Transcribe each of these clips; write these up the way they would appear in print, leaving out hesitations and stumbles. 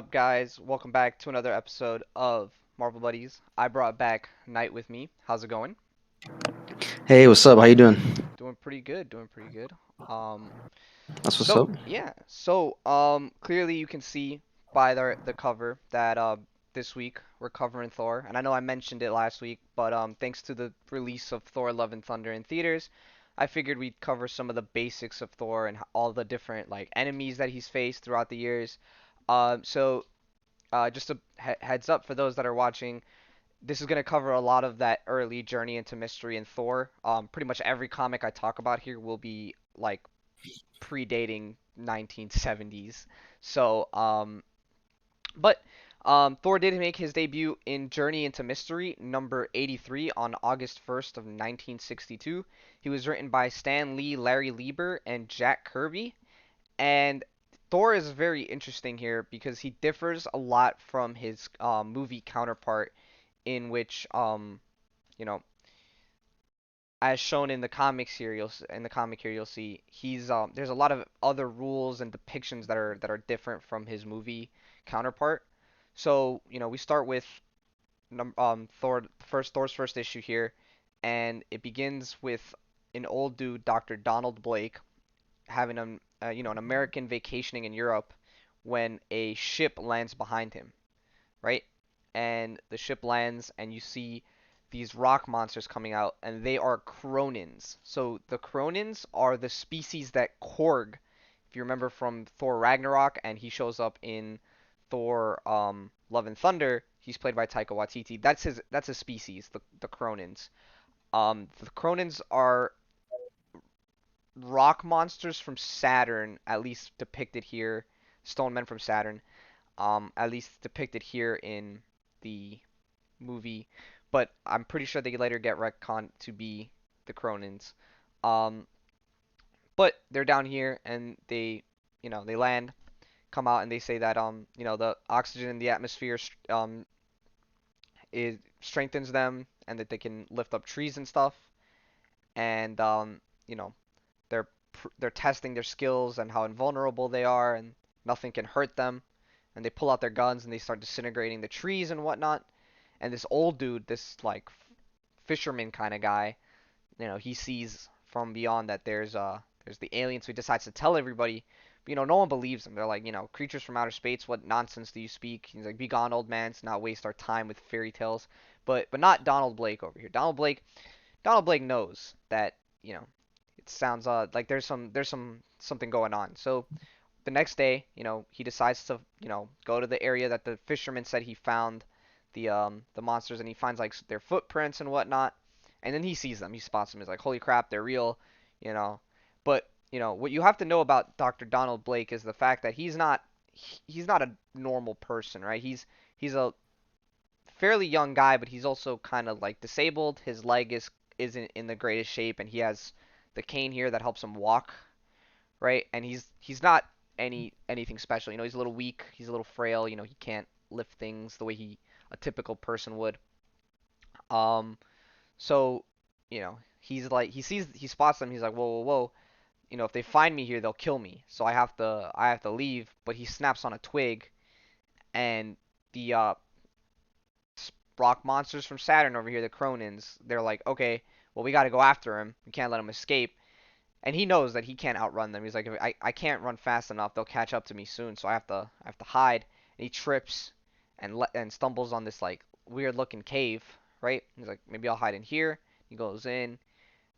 up, guys? Welcome back to another episode of Marvel Buddies. I brought back Knight with me. How's it going? Hey, what's up? How you doing? Doing pretty good, doing pretty good. Um, That's what's so up. yeah, clearly you can see by the cover that this week we're covering Thor, and I know I mentioned it last week, but thanks to the release of Thor: Love and Thunder in theaters, I figured we'd cover some of the basics of Thor and all the different like enemies that he's faced throughout the years. So just a heads up for those that are watching, this is going to cover a lot of that early journey into mystery and Thor. Pretty much every comic I talk about here will be like predating 1970s. So, but Thor did make his debut in Journey into Mystery number 83 on August 1st of 1962. He was written by Stan Lee, Larry Lieber, and Jack Kirby. And Thor is very interesting here because he differs a lot from his movie counterpart, in which you know, as shown in the comics here, in the comic here you'll see he's there's a lot of other rules and depictions that are different from his movie counterpart. So we start with Thor's first issue here, and it begins with an old dude, Dr. Donald Blake, having an American vacationing in Europe when a ship lands behind him, right? And the ship lands, and you see these rock monsters coming out, and they are Cronins. So the Cronins are the species that Korg, if you remember from Thor Ragnarok, and he shows up in Thor Love and Thunder, he's played by Taika Waititi. That's his species, the Cronins. The Cronins are rock monsters from Saturn, at least depicted here, stone men from Saturn, at least depicted here in the movie, but I'm pretty sure they later get retconned to be the Cronins. Um, but they're down here and they land, come out, and they say that the oxygen in the atmosphere it strengthens them and that they can lift up trees and stuff. And you know, they're testing their skills and how invulnerable they are, and nothing can hurt them. And they pull out their guns and they start disintegrating the trees and whatnot. And this old dude, this like fisherman kind of guy, he sees from beyond that there's the aliens. So he decides to tell everybody, but no one believes him. They're like, creatures from outer space. What nonsense do you speak? He's like, be gone, old man. Let's not waste our time with fairy tales. But not Donald Blake over here. Donald Blake knows that it sounds like there's something going on. So the next day, he decides to go to the area that the fisherman said he found the monsters, and he finds like their footprints and whatnot, and then he sees them. He spots them. He's like, holy crap, they're real, you know. But what you have to know about Dr. Donald Blake is the fact that he's not a normal person, right? He's a fairly young guy, but he's also kind of like disabled. His leg isn't in the greatest shape, and he has the cane here that helps him walk, right? And he's not anything special. He's a little weak. He's a little frail. He can't lift things the way a typical person would. Um, so he spots them. He's like, whoa, whoa, whoa. If they find me here, they'll kill me. So I have to leave. But he snaps on a twig, and the rock monsters from Saturn over here, the Cronins, they're like, okay, well we got to go after him. We can't let him escape. And he knows that he can't outrun them. He's like, if I can't run fast enough, they'll catch up to me soon. So I have to hide. And he trips and stumbles on this like weird looking cave, right? He's like, maybe I'll hide in here. He goes in,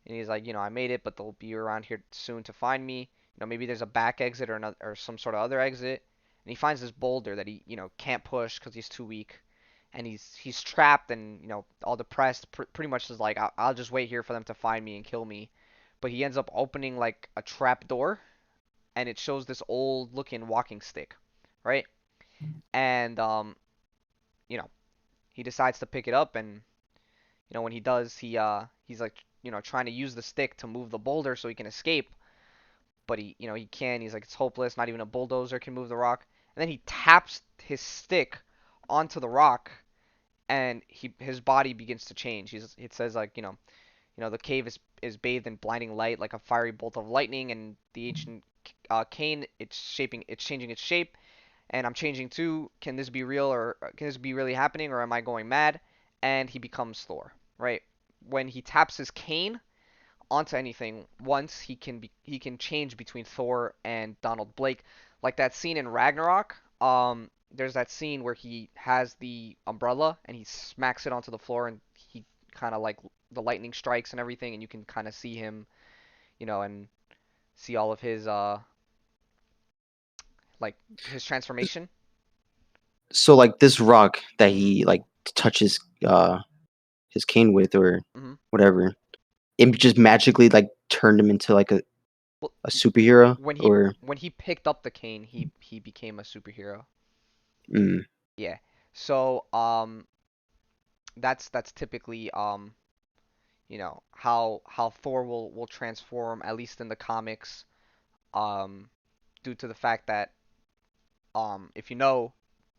and he's like, I made it, but they'll be around here soon to find me. Maybe there's a back exit or another or some sort of other exit. And he finds this boulder that he can't push because he's too weak. And he's trapped and all depressed. Pretty much is like, I'll just wait here for them to find me and kill me. But he ends up opening like a trap door, and it shows this old looking walking stick, right? And you know, he decides to pick it up, and when he does, he's like trying to use the stick to move the boulder so he can escape, but he can't. He's like, it's hopeless. Not even a bulldozer can move the rock. And then he taps his stick onto the rock, and his body begins to change. It says like the cave is bathed in blinding light like a fiery bolt of lightning, and the ancient cane it's changing its shape, and I'm changing too. Can this be real, or can this be really happening, or am I going mad? And he becomes Thor, right? When he taps his cane onto anything once, he can change between Thor and Donald Blake, like that scene in Ragnarok. There's that scene where he has the umbrella and he smacks it onto the floor, and he kind of like the lightning strikes and everything, and you can kind of see him, and see all of his like his transformation. So like this rock that he like touches his cane with or hmm whatever, it just magically like turned him into like Well, a superhero when he or when he picked up the cane, he became a superhero. mm, Yeah. So that's typically how Thor will transform, at least in the comics, um due to the fact that, if you know,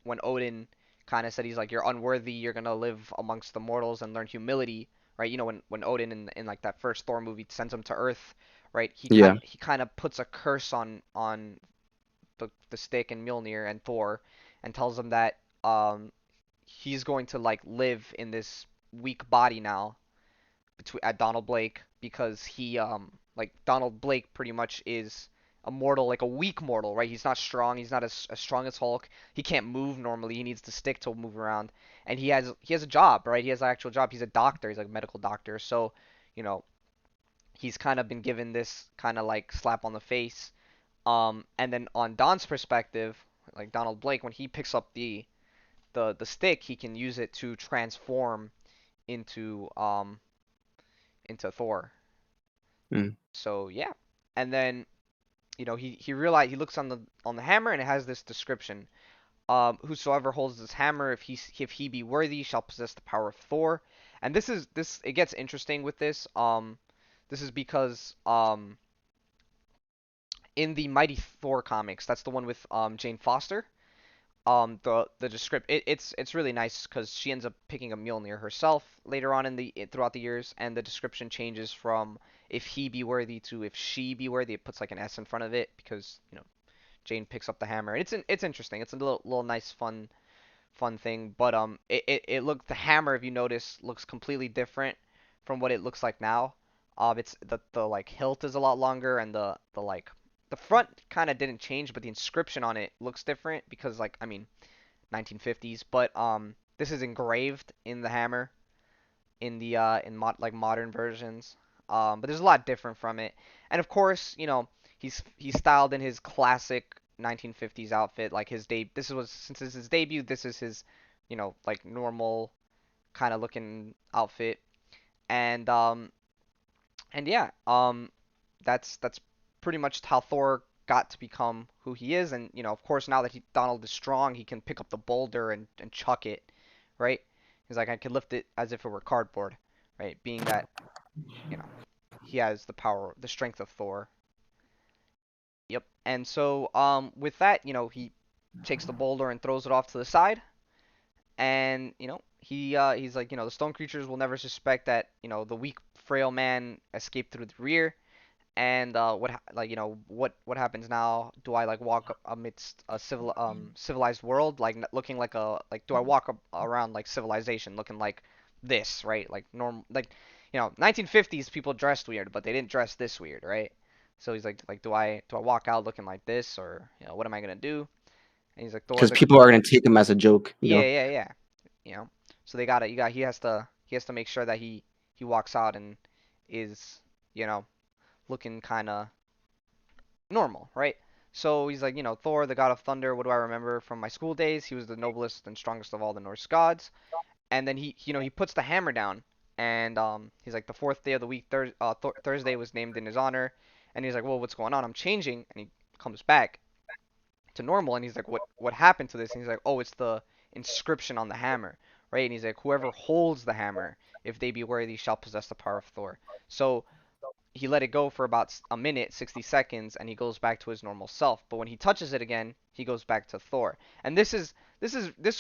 when Odin kind of said he's like, you're unworthy, you're gonna live amongst the mortals and learn humility, right? When Odin in like that first Thor movie sends him to Earth, right? yeah. He kind of puts a curse on the stick and Mjolnir and Thor, and tells him that he's going to like live in this weak body now at Donald Blake, because he like Donald Blake pretty much is a mortal, like a weak mortal, right? He's not strong. He's not as strong as Hulk. He can't move normally. He needs the stick to move around, and he has a job, right? He has an actual job. He's a doctor. He's like a medical doctor. So, you know, he's kind of been given this kind of like slap on the face. And then on Don's perspective, like Donald Blake, when he picks up the stick, he can use it to transform into into Thor. Mm. So yeah, and then he realized, he looks on the hammer, and it has this description. Whosoever holds this hammer, if he be worthy, shall possess the power of Thor. And this it gets interesting with this. This is because in the Mighty Thor comics, that's the one with Jane Foster. The descript it's really nice because she ends up picking a Mjolnir herself later on throughout the years, and the description changes from if he be worthy to if she be worthy. It puts like an S in front of it because Jane picks up the hammer. It's interesting. It's a little nice fun thing. But it look the hammer, if you notice, looks completely different from what it looks like now. It's the like hilt is a lot longer, and the like the front kind of didn't change, but the inscription on it looks different because, like, I mean, 1950s. But this is engraved in the hammer in the like modern versions. But there's a lot different from it. And of course, he's styled in his classic 1950s outfit, like his day. Since this is his debut. This is his, like normal kind of looking outfit. And yeah, that's pretty much how Thor got to become who he is. And of course, now that Donald is strong, he can pick up the boulder and chuck it, right? He's like, I can lift it as if it were cardboard, right? Being that, you know, he has the strength of Thor. Yep. And so, with that, he takes the boulder and throws it off to the side, and he's like, the stone creatures will never suspect that, the weak, frail man escaped through the rear. And like, what happens now? Do I like walk amidst a civilized world, like looking like do I walk around like civilization looking like this, right? Like normal, like 1950s people dressed weird, but they didn't dress this weird, right? So he's like, do I walk out looking like this, or what am I gonna do? And he's like, Thor, Because people are gonna take him as a joke, you yeah, know. yeah, yeah, you know. So he has to make sure that he walks out and is, you know looking kind of normal, right? So he's like, Thor, the god of thunder, what do I remember from my school days? He was the noblest and strongest of all the Norse gods. And then he puts the hammer down, and he's like, the fourth day of the week, Thursday was named in his honor. And he's like, well, what's going on? I'm changing. And he comes back to normal, and he's like, what happened to this? And he's like, oh, it's the inscription on the hammer, right? And he's like, whoever holds the hammer, if they be worthy, shall possess the power of Thor. So he let it go for about a minute, 60 seconds, and he goes back to his normal self. But when he touches it again, he goes back to Thor. And this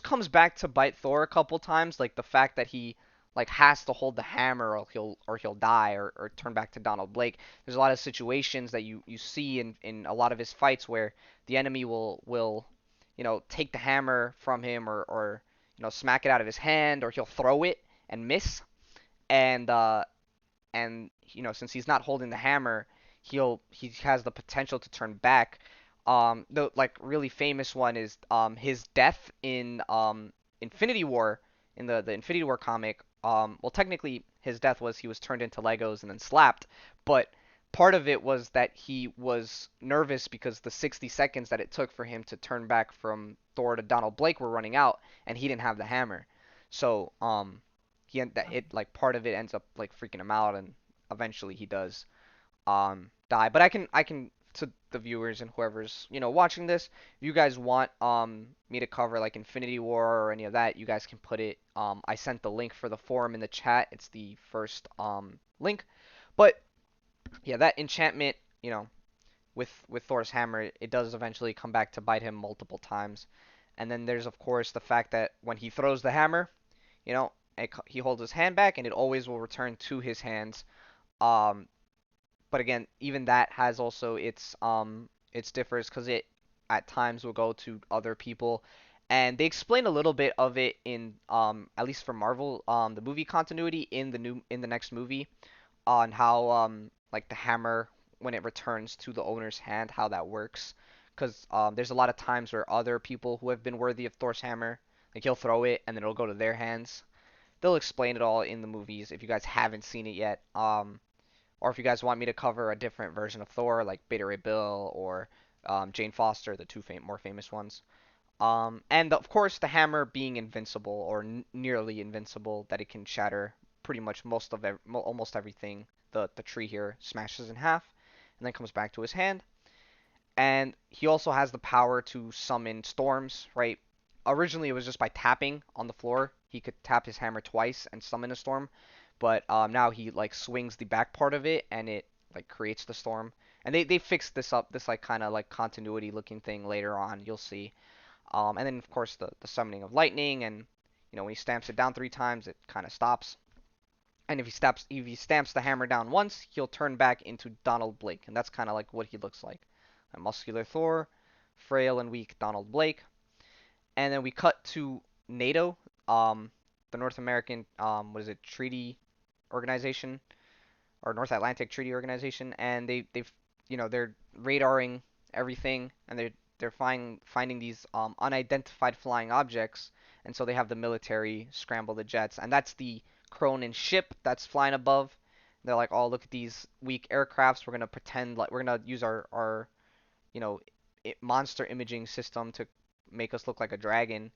comes back to bite Thor a couple times, like the fact that he like has to hold the hammer, or he'll die, or turn back to Donald Blake. There's a lot of situations that you see in a lot of his fights where the enemy will take the hammer from him, or smack it out of his hand, or he'll throw it and miss. And since he's not holding the hammer, he has the potential to turn back. The like really famous one is his death in Infinity War, in the Infinity War comic. Well, technically his death was he was turned into Legos and then slapped, but part of it was that he was nervous because the 60 seconds that it took for him to turn back from Thor to Donald Blake were running out, and he didn't have the hammer. So that it like part of it ends up like freaking him out, and eventually he does die. But I can to the viewers and whoever's watching this, if you guys want me to cover like Infinity War or any of that, you guys can put it. I sent the link for the forum in the chat. It's the first link. But yeah, that enchantment, with Thor's hammer, it does eventually come back to bite him multiple times. And then there's of course the fact that when he throws the hammer, he holds his hand back and it always will return to his hands. Um, but again, even that has also its differs because it at times will go to other people, and they explain a little bit of it in at least for Marvel the movie continuity in the next movie on how like the hammer when it returns to the owner's hand, how that works. Because there's a lot of times where other people who have been worthy of Thor's hammer, like he'll throw it and then it'll go to their hands. They'll explain it all in the movies if you guys haven't seen it yet. Or if you guys want me to cover a different version of Thor, like Beta Ray Bill or Jane Foster, the two more famous ones. And of course, the hammer being invincible or nearly invincible, that it can shatter pretty much almost everything. The tree here smashes in half, and then comes back to his hand. And he also has the power to summon storms, right? Originally, it was just by tapping on the floor. He could tap his hammer twice and summon a storm, but now he like swings the back part of it and it like creates the storm. And they fixed this up, this like kind of like continuity looking thing later on. You'll see. And then of course the summoning of lightning, and when he stamps it down 3 times, it kind of stops. And if he stamps the hammer down once, he'll turn back into Donald Blake, and that's kind of like what he looks like. A muscular Thor, frail and weak Donald Blake. And then we cut to NATO, the North American, what is it, treaty organization, or North Atlantic Treaty Organization, and they're radaring everything, and they're finding these unidentified flying objects, and so they have the military scramble the jets, and that's the Cronin ship that's flying above. They're like, oh, look at these weak aircrafts. We're gonna pretend like we're gonna use our you know monster imaging system to make us look like a dragon. And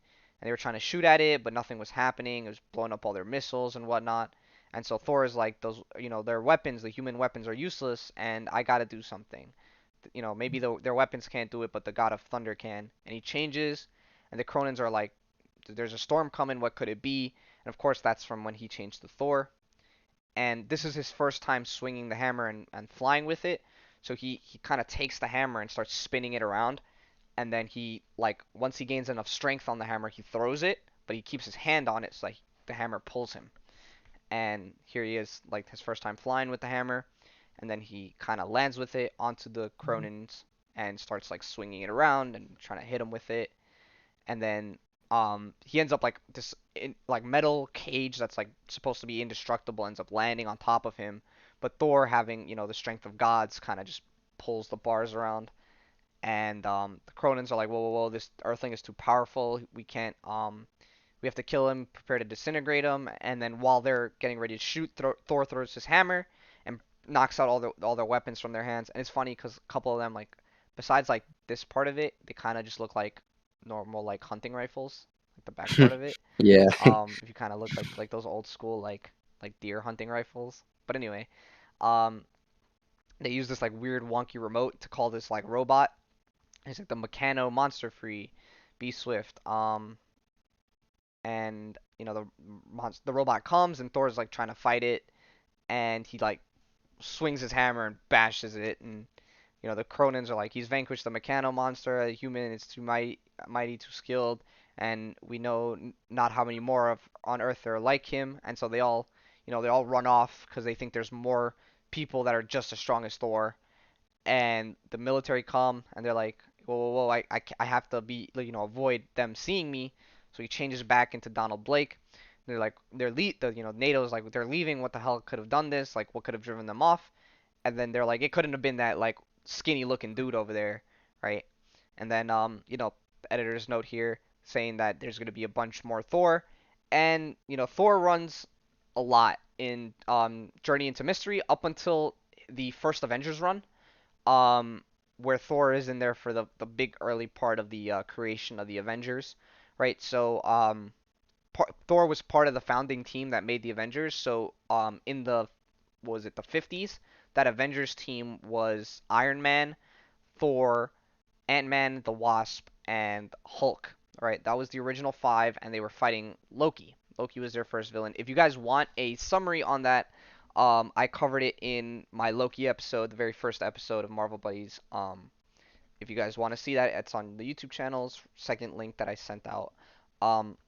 they were trying to shoot at it, but nothing was happening. It was blowing up all their missiles and whatnot. And so Thor is like, those, their weapons, the human weapons are useless, and I gotta do something. Maybe their weapons can't do it, but the God of Thunder can. And he changes, and the Cronins are like, there's a storm coming, what could it be? And of course, that's from when he changed to Thor. And this is his first time swinging the hammer and flying with it. So he kind of takes the hammer and starts spinning it around. And then like, once he gains enough strength on the hammer, he throws it, but he keeps his hand on it, so like, the hammer pulls him. And here he is, like his first time flying with the hammer, and then he kind of lands with it onto the Cronins and starts like swinging it around and trying to hit him with it. And then he ends up like this like metal cage that's like supposed to be indestructible ends up landing on top of him. But Thor, having the strength of gods, kind of just pulls the bars around. And the Cronins are like, whoa, whoa, whoa, this Earthling is too powerful. We can't we have to kill him, prepare to disintegrate him. And then while they're getting ready to shoot, Thor throws his hammer and knocks out all their weapons from their hands. And it's funny because a couple of them, like, besides like this part of it, they kind of just look like normal like hunting rifles, like the back part of it. Yeah. If you kind of look like those old school like deer hunting rifles. But anyway, um, they use this like weird wonky remote to call this like robot. It's like the Meccano Monster Free, Be Swift. And the robot comes and Thor's like trying to fight it, and he like swings his hammer and bashes it, and the Cronins are like, he's vanquished the Meccano monster. A human is too mighty, too skilled, and we know not how many more of on Earth are like him. And so they all run off because they think there's more people that are just as strong as Thor. And the military come and they're like, whoa, whoa, whoa, I have to be, like, avoid them seeing me. So he changes back into Donald Blake. They're like, NATO's like, they're leaving. What the hell could have done this? Like, what could have driven them off? And then they're like, it couldn't have been that like skinny looking dude over there, right? And then editor's note here saying that there's gonna be a bunch more Thor, and Thor runs a lot in Journey into Mystery up until the first Avengers run, um, where Thor is in there for the big early part of the creation of the Avengers, right? So Thor was part of the founding team that made the Avengers. So in the what was it, the 50s, that Avengers team was Iron Man, Thor, Ant-Man, the Wasp, and Hulk. Right, that was the original five, and they were fighting Loki. Loki was their first villain. If you guys want a summary on that, I covered it in my Loki episode, the very first episode of Marvel Buddies. If you guys want to see that, it's on the YouTube channel's second link that I sent out. Um,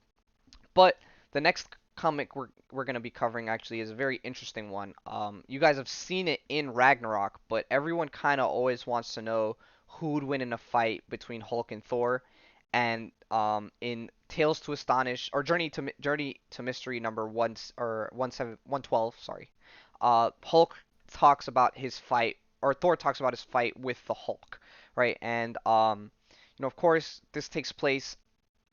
but the next comic we're gonna be covering actually is a very interesting one. You guys have seen it in Ragnarok, but everyone kind of always wants to know who would win in a fight between Hulk and Thor. And in Tales to Astonish or Journey to Mystery number one or 112, sorry, Hulk talks about his fight, or Thor talks about his fight with the Hulk, right? And of course, this takes place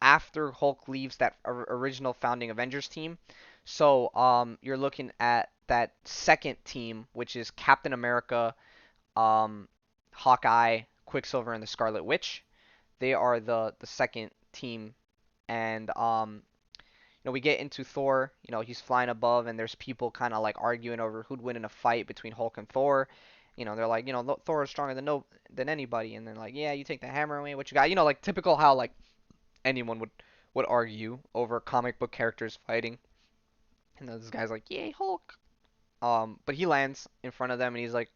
after Hulk leaves that original founding Avengers team. So you're looking at that second team, which is Captain America, um, Hawkeye, Quicksilver, and the Scarlet Witch. They are the second team, and we get into Thor. He's flying above, and there's people kind of like arguing over who'd win in a fight between Hulk and Thor. They're like, Thor is stronger than anybody, and then like, yeah, you take the hammer away, what you got? Like typical how like anyone would argue over comic book characters fighting. And then this guy's like, "Yay, Hulk!" But he lands in front of them, and he's like,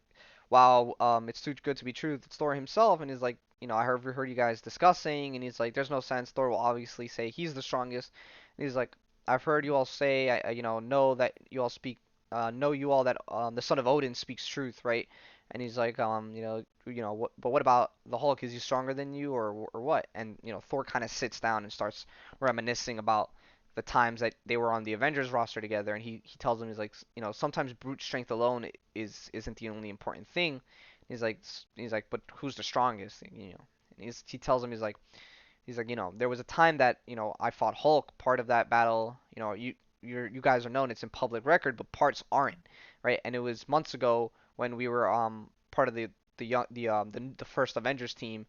"Wow, it's too good to be true." It's Thor himself, and he's like, "I heard you guys discussing," and he's like, "There's no sense. Thor will obviously say he's the strongest." And he's like, "I've heard you all say, know that you all speak, know you all that the son of Odin speaks truth, right?" And he's like, but what about the Hulk? Is he stronger than you, or what? And Thor kind of sits down and starts reminiscing about the times that they were on the Avengers roster together, and he tells him, he's like, sometimes brute strength alone isn't the only important thing. He's like, but who's the strongest? And he tells him, he's like, there was a time that I fought Hulk. Part of that battle, you guys are known. It's in public record, but parts aren't, right? And it was months ago when we were part of the first Avengers team.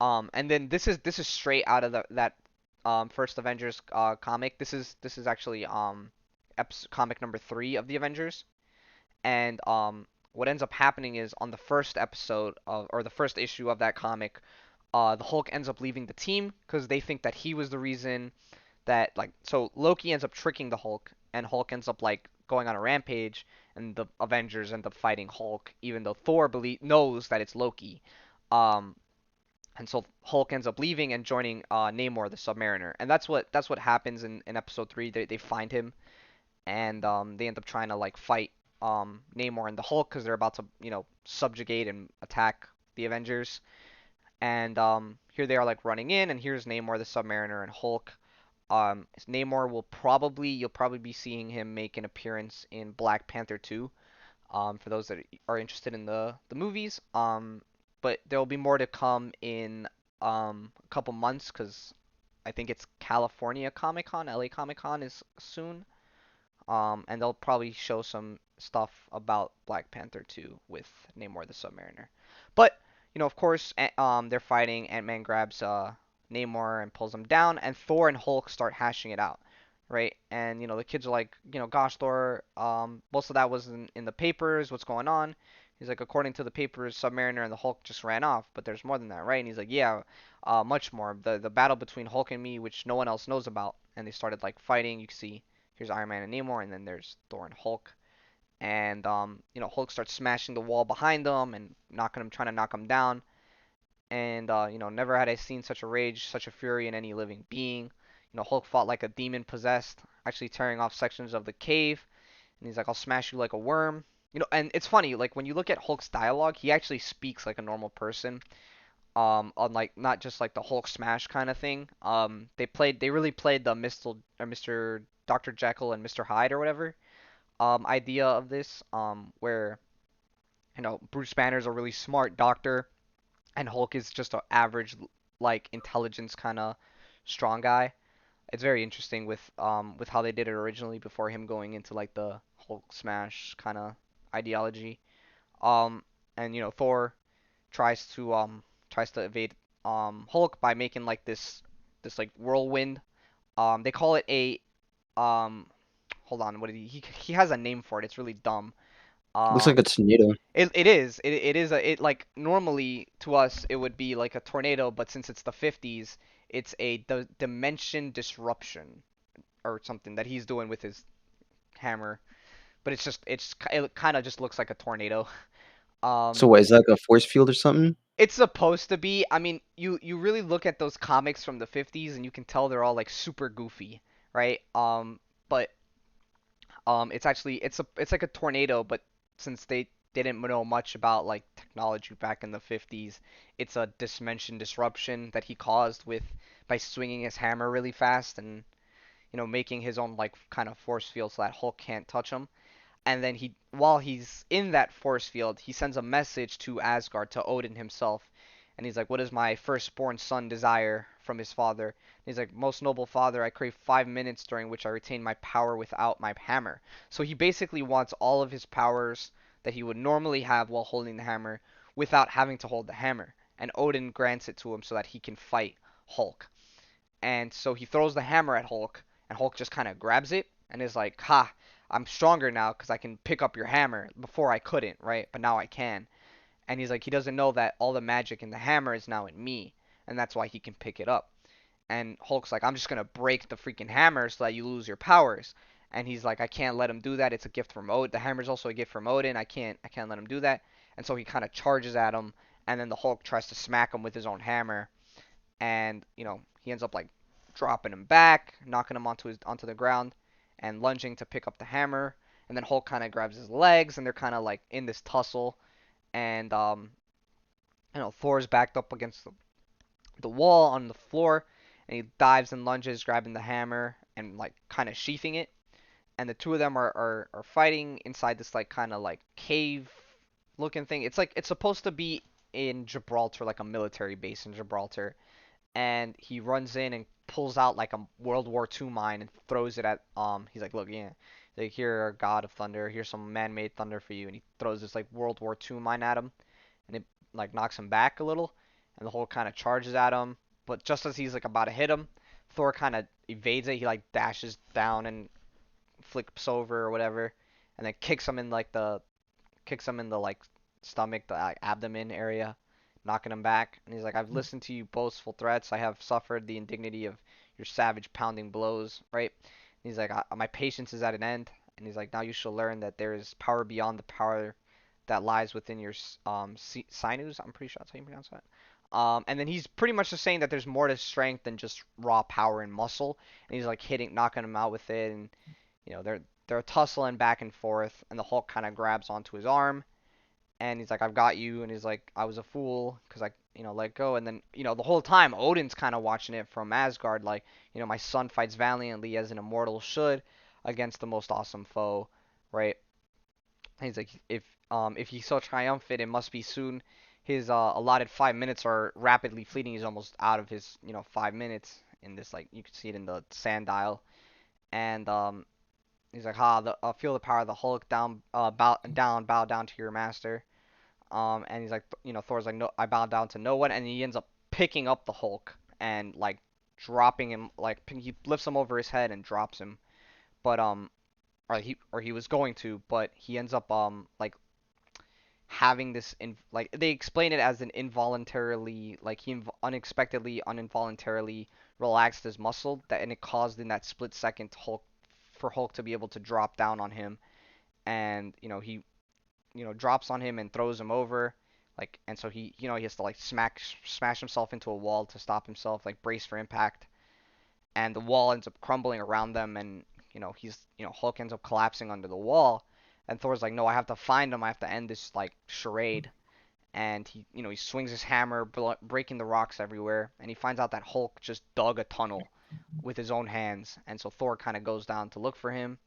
And then this is straight out of that first Avengers comic. This is actually comic number 3 of the Avengers. And what ends up happening is on the first episode of or the first issue of that comic, the Hulk ends up leaving the team because they think that he was the reason that like so Loki ends up tricking the Hulk, and Hulk ends up like going on a rampage, and the Avengers end up fighting Hulk even though Thor knows that it's Loki. Um, and so Hulk ends up leaving and joining Namor the Submariner, and that's what happens in episode 3. They find him, and they end up trying to like fight Namor and the Hulk because they're about to subjugate and attack the Avengers. And here they are like running in, and here's Namor the Submariner and Hulk. Namor you'll probably be seeing him make an appearance in Black Panther 2. For those that are interested in the movies. But there will be more to come in a couple months because I think it's California Comic Con, LA Comic Con is soon. And they'll probably show some stuff about Black Panther 2 with Namor the Submariner. But, of course, they're fighting. Ant-Man grabs Namor and pulls him down, and Thor and Hulk start hashing it out, right? And, the kids are like, gosh, Thor, most of that was in the papers. What's going on? He's like, according to the papers, Submariner and the Hulk just ran off, but there's more than that, right? And he's like, yeah, much more. The battle between Hulk and me, which no one else knows about. And they started like fighting. You can see here's Iron Man and Namor, and then there's Thor and Hulk. And Hulk starts smashing the wall behind them and trying to knock him down. And never had I seen such a rage, such a fury in any living being. Hulk fought like a demon possessed, actually tearing off sections of the cave. And he's like, "I'll smash you like a worm." And it's funny, like when you look at Hulk's dialogue, he actually speaks like a normal person. Unlike not just like the Hulk smash kind of thing. They really played the Mr. Dr. Jekyll and Mr. Hyde or whatever idea of this, where Bruce Banner's a really smart doctor and Hulk is just an average like intelligence kind of strong guy. It's very interesting with how they did it originally before him going into like the Hulk smash kind of ideology. Um, and Thor tries to evade Hulk by making like this like whirlwind. They call it a um hold on, what did he has a name for it. It's really dumb. Looks like a Um tornado. it is a it like normally to us it would be like a tornado, but since it's the 50s, it's a dimension disruption or something that he's doing with his hammer. But it kind of just looks like a tornado. So Um what is that, like a force field or something? It's supposed to be. I mean, you really look at those comics from the 50s and you can tell they're all like super goofy, right? But it's actually it's like a tornado, but since they didn't know much about like technology back in the 50s, it's a dimension disruption that he caused with by swinging his hammer really fast and making his own like kind of force field so that Hulk can't touch him. And then while he's in that force field, he sends a message to Asgard, to Odin himself, and he's like, "What does my firstborn son desire from his father?" And he's like, "Most noble father, I crave 5 minutes during which I retain my power without my hammer." So he basically wants all of his powers that he would normally have while holding the hammer without having to hold the hammer. And Odin grants it to him so that he can fight Hulk. And so he throws the hammer at Hulk, and Hulk just kind of grabs it and is like, "Ha, I'm stronger now because I can pick up your hammer. Before I couldn't, right? But now I can." And he's like, he doesn't know that all the magic in the hammer is now in me, and that's why he can pick it up. And Hulk's like, "I'm just gonna break the freaking hammer so that you lose your powers." And he's like, "I can't let him do that. It's a gift from Odin. The hammer's also a gift from Odin. I can't let him do that." And so he kind of charges at him, and then the Hulk tries to smack him with his own hammer, and he ends up like dropping him back, knocking him onto the ground, and lunging to pick up the hammer. And then Hulk kind of grabs his legs, and they're kind of like in this tussle. And Thor's backed up against the wall on the floor, and he dives and lunges, grabbing the hammer and like kind of sheathing it. And the two of them are fighting inside this like kind of like cave looking thing. It's like it's supposed to be in Gibraltar, like a military base in Gibraltar, and he runs in and pulls out like a World War II mine and throws it at he's like, "Look, yeah, like here, God of Thunder, here's some man-made thunder for you." And he throws this like World War II mine at him, and it like knocks him back a little, and the Hulk kind of charges at him, but just as he's like about to hit him, Thor kind of evades it. He like dashes down and flips over or whatever, and then kicks him in the like stomach, the like, abdomen area, knocking him back. And he's like, "I've listened to you boastful threats. I have suffered the indignity of your savage pounding blows." Right? And he's like, "My patience is at an end." And he's like, "Now you shall learn that there is power beyond the power that lies within your sinews." I'm pretty sure that's how you pronounce that. And then he's pretty much just saying that there's more to strength than just raw power and muscle. And he's like knocking him out with it, and they're tussling back and forth, and the Hulk kind of grabs onto his arm, and he's like, "I've got you," and he's like, "I was a fool because I, let go." And then, the whole time Odin's kind of watching it from Asgard, like, "My son fights valiantly as an immortal should against the most awesome foe," right? And he's like, if he's so triumphant, it must be soon. His allotted 5 minutes are rapidly fleeting. He's almost out of his 5 minutes in this, like, you can see it in the sand dial. And he's like, "Ha, feel the power of the Hulk, bow down to your master." And he's like, Thor's like, "No, I bow down to no one." And he ends up picking up the Hulk and like dropping him, like he lifts him over his head and drops him. But or he was going to, but he ends up like having this like they explain it as an involuntarily, like he unexpectedly uninvoluntarily relaxed his muscle, that and it caused in that split second Hulk to be able to drop down on him. And he drops on him and throws him over, like, and so he has to like smash himself into a wall to stop himself, like brace for impact. And the wall ends up crumbling around them, and Hulk ends up collapsing under the wall. And Thor's like, "No, I have to find him. I have to end this like charade." and he swings his hammer, breaking the rocks everywhere, and he finds out that Hulk just dug a tunnel with his own hands, and so Thor kind of goes down to look for him,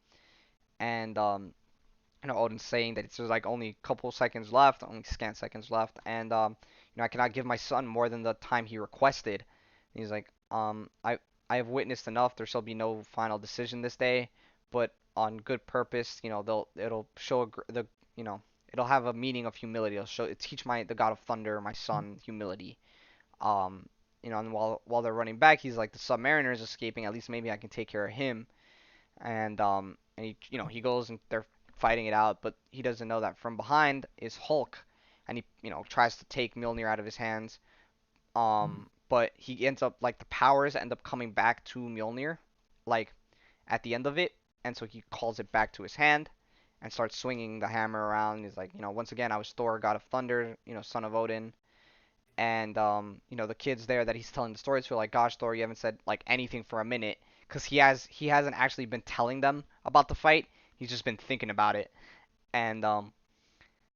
and Odin's saying that it's just like only a couple seconds left, only scant seconds left, and I cannot give my son more than the time he requested. And he's like, I have witnessed enough. There shall be no final decision this day, but on good purpose. It'll show you know, it'll have a meaning of humility. It'll teach the God of Thunder, my son, humility. Um, and while they're running back, he's like, the Submariner is escaping. At least maybe I can take care of him. And he goes and they're fighting it out, but he doesn't know that from behind is Hulk, and he tries to take Mjolnir out of his hands. But he ends up like the powers end up coming back to Mjolnir, like at the end of it, and so he calls it back to his hand and starts swinging the hammer around. He's like, once again, I was Thor, God of Thunder, son of Odin. And the kids there that he's telling the stories to are like, gosh, Thor, you haven't said like anything for a minute, because he hasn't actually been telling them about the fight. He's just been thinking about it. And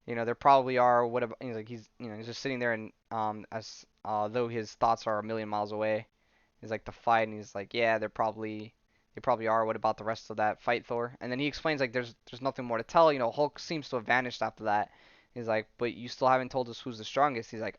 there probably are what he's like he's just sitting there, and as though his thoughts are a million miles away. He's like, the fight, and he's like, yeah, they probably are. What about the rest of that fight, Thor? And then he explains like there's nothing more to tell. Hulk seems to have vanished after that. He's like, but you still haven't told us who's the strongest. He's like,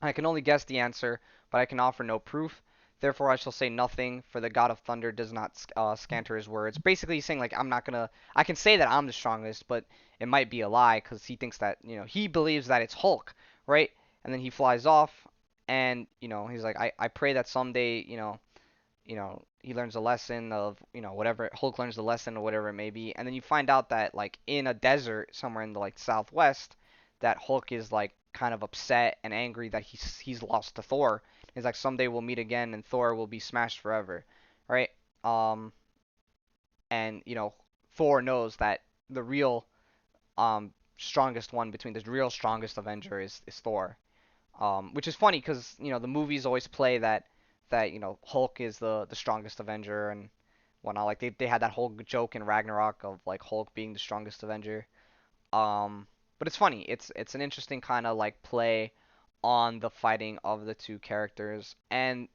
I can only guess the answer, but I can offer no proof. Therefore, I shall say nothing, for the God of Thunder does not scanter his words. Basically, he's saying, like, I'm not gonna. I can say that I'm the strongest, but it might be a lie, because he thinks that, he believes that it's Hulk, right? And then he flies off, and, he's like, I pray that someday, he learns a lesson of, whatever. Hulk learns the lesson or whatever it may be. And then you find out that, like, in a desert somewhere in the, like, southwest, that Hulk is, like, kind of upset and angry that he's lost to Thor. He's like, someday we'll meet again and Thor will be smashed forever, right? Um, and Thor knows that the real strongest one between the real strongest Avenger is Thor. Which is funny because the movies always play that Hulk is the strongest Avenger and whatnot. Like they had that whole joke in Ragnarok of like Hulk being the strongest Avenger. Um, but it's funny. It's an interesting kind of like play on the fighting of the two characters. And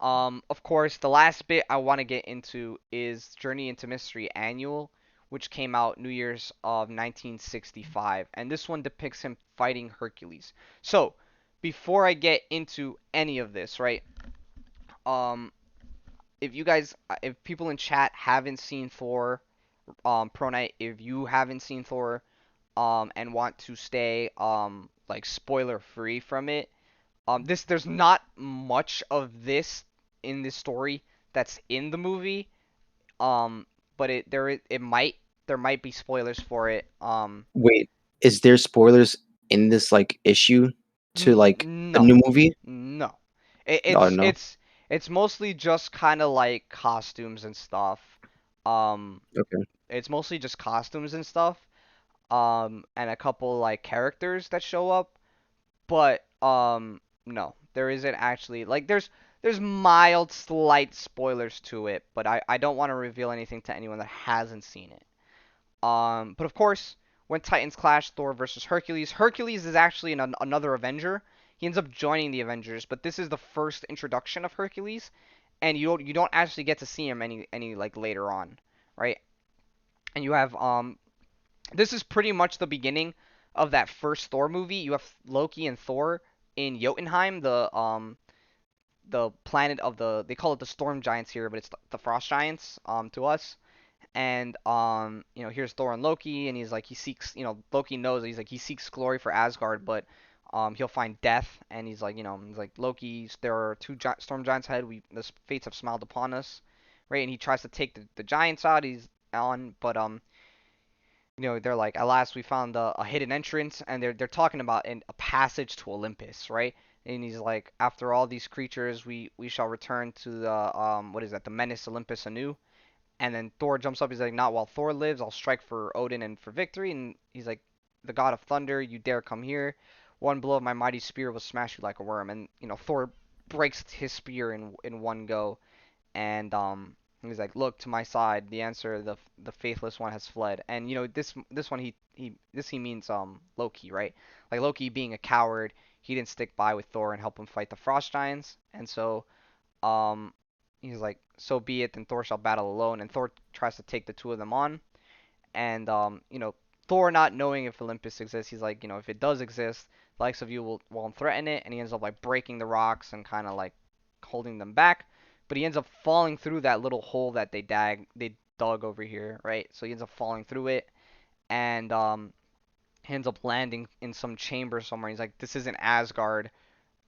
of course, the last bit I want to get into is Journey into Mystery Annual, which came out New Year's of 1965, and this one depicts him fighting Hercules. So, before I get into any of this, right? Um, if people in chat haven't seen Thor, Pro Knight, if you haven't seen Thor, and want to stay like spoiler free from it, there's not much of this in this story that's in the movie. Um, but there might be spoilers for it. Wait, is there spoilers in this like issue to like the No, new movie? no. It, Oh it's no. it's it's mostly just kind of like costumes and stuff. Um, Okay. it's mostly just costumes and stuff. And a couple like characters that show up. But no, there isn't actually like there's mild slight spoilers to it, but I don't want to reveal anything to anyone that hasn't seen it. But of course, when Titans clash, Thor versus Hercules. Hercules is actually another Avenger. He ends up joining the Avengers, but this is the first introduction of Hercules, and you don't actually get to see him any like later on, right? And you have this is pretty much the beginning of that first Thor movie. You have Loki and Thor in Jotunheim, the planet of they call it the Storm Giants here, but it's the Frost Giants to us. And here's Thor and Loki, and he's like he seeks, Loki knows that he's like he seeks glory for Asgard, but he'll find death, and he's like Loki, there are two storm giants ahead. The fates have smiled upon us, right? And he tries to take the giants out. He's on, but they're like, at last we found a hidden entrance, and they're talking about a passage to Olympus, right? And he's like, after all these creatures, we shall return to the what is that? The menace Olympus anew. And then Thor jumps up. He's like, not while Thor lives. I'll strike for Odin and for victory. And he's like, the god of thunder, you dare come here? One blow of my mighty spear will smash you like a worm. And Thor breaks his spear in one go, and He's like, look to my side. The answer, the faithless one has fled. And this one he means Loki, right? Like Loki being a coward, he didn't stick by with Thor and help him fight the frost giants. And so um he's like, so be it. Then Thor shall battle alone. And Thor tries to take the two of them on. And Thor not knowing if Olympus exists, he's like, if it does exist, the likes of you won't threaten it. And he ends up like breaking the rocks and kind of like holding them back. But he ends up falling through that little hole that they dug over here, right? So he ends up falling through it, and he ends up landing in some chamber somewhere. He's like, this isn't Asgard.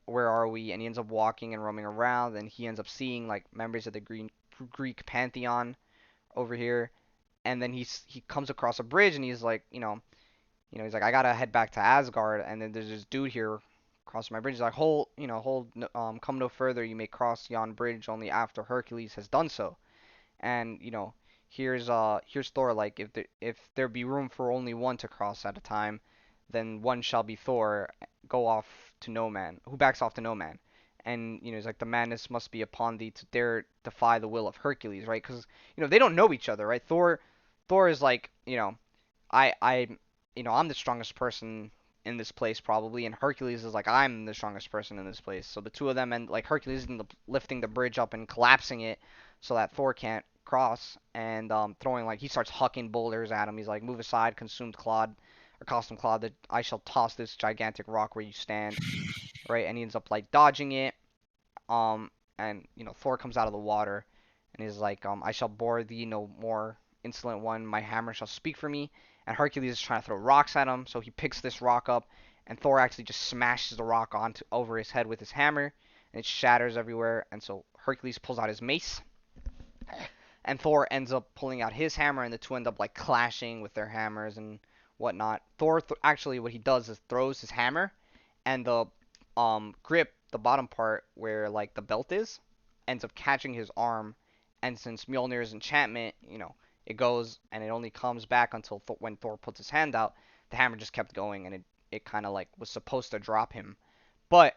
Where are we? And he ends up walking and roaming around, and he ends up seeing like members of the Greek pantheon over here. And then he comes across a bridge, and he's like, he's like, I gotta head back to Asgard. And then there's this dude here crossing my bridge. He's like, come no further. You may cross yon bridge only after Hercules has done so. And here's Thor. Like, if there be room for only one to cross at a time, then one shall be Thor. Go off to no man, who backs off to no man. And he's like, the madness must be upon thee to dare defy the will of Hercules, right? Because they don't know each other, right? Thor is like, I I'm the strongest person in this place probably, and Hercules is like, I'm the strongest person in this place. So the two of them, and like Hercules is lifting the bridge up and collapsing it so that Thor can't cross, and throwing, like, he starts hucking boulders at him. He's like, move aside, consumed clod, or costume clod, that I shall toss this gigantic rock where you stand, right? And he ends up like dodging it, um, and Thor comes out of the water, and he's like, I shall bore thee no more, insolent one. My hammer shall speak for me. And Hercules is trying to throw rocks at him, so he picks this rock up, and Thor actually just smashes the rock onto over his head with his hammer, and it shatters everywhere. And so Hercules pulls out his mace, and Thor ends up pulling out his hammer, and the two end up like clashing with their hammers and whatnot. Thor actually, what he does is throws his hammer, and the grip, the bottom part where like the belt is, ends up catching his arm. And since Mjolnir's enchantment, it goes and it only comes back until when Thor puts his hand out. The hammer just kept going, and it kind of like was supposed to drop him. But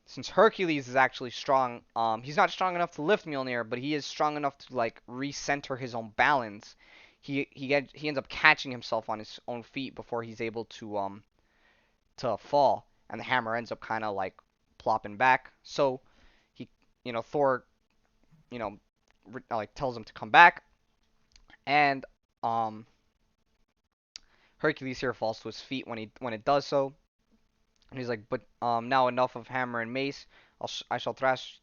since Hercules is actually strong, he's not strong enough to lift Mjolnir, but he is strong enough to like recenter his own balance. He ends up catching himself on his own feet before he's able to fall, and the hammer ends up kind of like plopping back. So he, Thor, you know, like tells him to come back, and um, Hercules here falls to his feet when it does so, and he's like, but now enough of hammer and mace. I shall thrash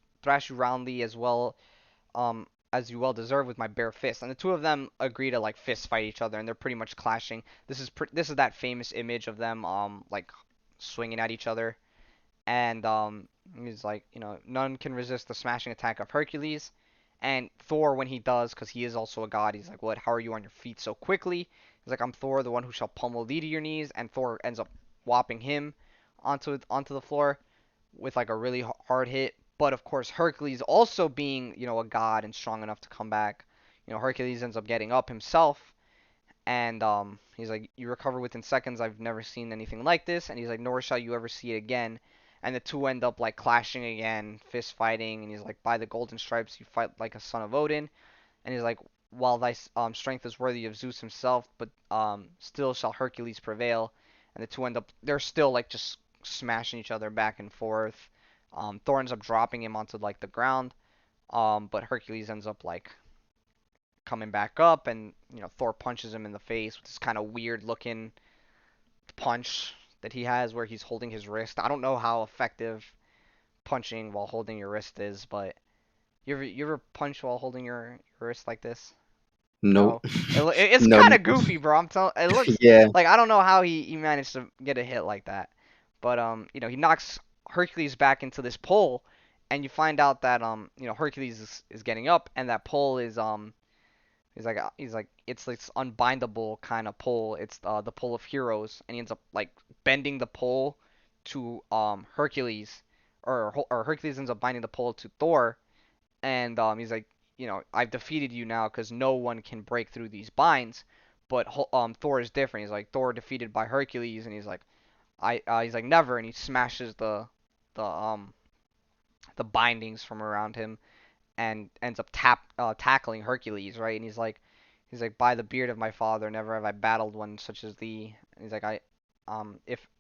you roundly as you well deserve with my bare fist. And the two of them agree to like fist fight each other, and they're pretty much clashing. This is that famous image of them like swinging at each other. And he's like, none can resist the smashing attack of Hercules. And Thor, when he does, because he is also a god, he's like, what? How are you on your feet so quickly? He's like, I'm Thor, the one who shall pummel thee to your knees. And Thor ends up whopping him onto the floor with like a really hard hit. But of course, Hercules also being, a god and strong enough to come back, Hercules ends up getting up himself, and he's like, you recover within seconds. I've never seen anything like this. And he's like, nor shall you ever see it again. And the two end up like clashing again, fist fighting. And he's like, by the golden stripes, you fight like a son of Odin. And he's like, while thy strength is worthy of Zeus himself, but still shall Hercules prevail. And the two end up, they're still like just smashing each other back and forth. Thor ends up dropping him onto like the ground. But Hercules ends up like coming back up, and Thor punches him in the face with this kind of weird looking punch that he has where he's holding his wrist. I don't know how effective punching while holding your wrist is, but you ever punch while holding your wrist like this? Nope. No. It's No. kind of goofy, bro. I'm telling. It looks Yeah. like, I don't know how he managed to get a hit like that, but he knocks Hercules back into this pole, and you find out that Hercules is getting up, and that pole is he's like it's this unbindable kind of pole. It's the pole of heroes, and he ends up like bending the pole to Hercules, or Hercules ends up binding the pole to Thor, and he's like, I've defeated you now because no one can break through these binds. But Thor is different. He's like, Thor defeated by Hercules, and he's like, never, and he smashes the the bindings from around him, and ends up tackling Hercules, right? And he's like, by the beard of my father, never have I battled one such as thee. And he's like,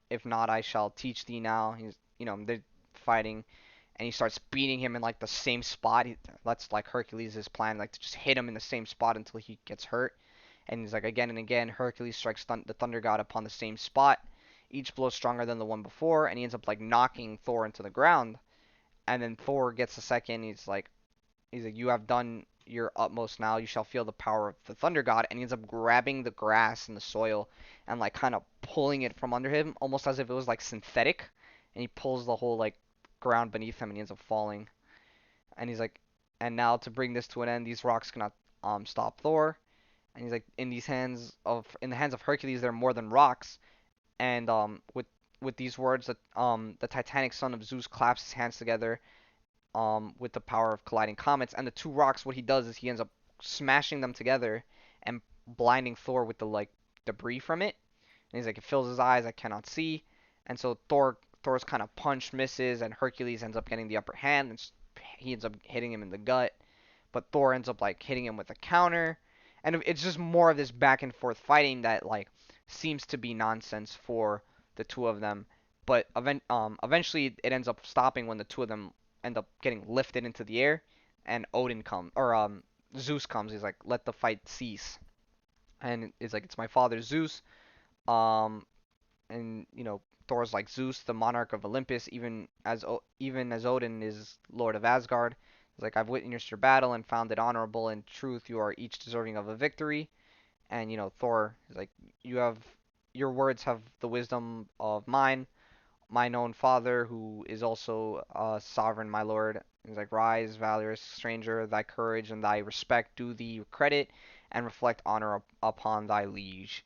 if not, I shall teach thee now. They're fighting, and he starts beating him in like the same spot. That's like Hercules' plan, like to just hit him in the same spot until he gets hurt. And he's like, again and again, Hercules strikes the thunder god upon the same spot. Each blow stronger than the one before, and he ends up like knocking Thor into the ground. And then Thor gets a second. He's like, you have done your utmost now. You shall feel the power of the thunder god. And he ends up grabbing the grass and the soil and like kind of pulling it from under him, almost as if it was like synthetic. And he pulls the whole like ground beneath him, and he ends up falling. And he's like, and now to bring this to an end, these rocks cannot stop Thor. And he's like, in the hands of Hercules, they're more than rocks. And with these words, that the Titanic son of Zeus claps his hands together with the power of colliding comets. And the two rocks, what he does is he ends up smashing them together and blinding Thor with the like debris from it. And he's like, it fills his eyes, I cannot see. And so Thor's kind of punch misses, and Hercules ends up getting the upper hand, and he ends up hitting him in the gut. But Thor ends up like hitting him with a counter, and it's just more of this back and forth fighting that like seems to be nonsense for the two of them. But eventually it ends up stopping when the two of them end up getting lifted into the air, and Odin comes, or Zeus comes. He's like, let the fight cease, and it's like, it's my father Zeus. Um, and Thor's like, Zeus, the monarch of Olympus, even as Odin is lord of Asgard. He's like, I've witnessed your battle and found it honorable. In truth, you are each deserving of a victory. And Thor is like, you have your words have the wisdom of mine own father, who is also sovereign, my lord. He's like, rise, valorous stranger, thy courage and thy respect do thee credit, and reflect honor upon thy liege.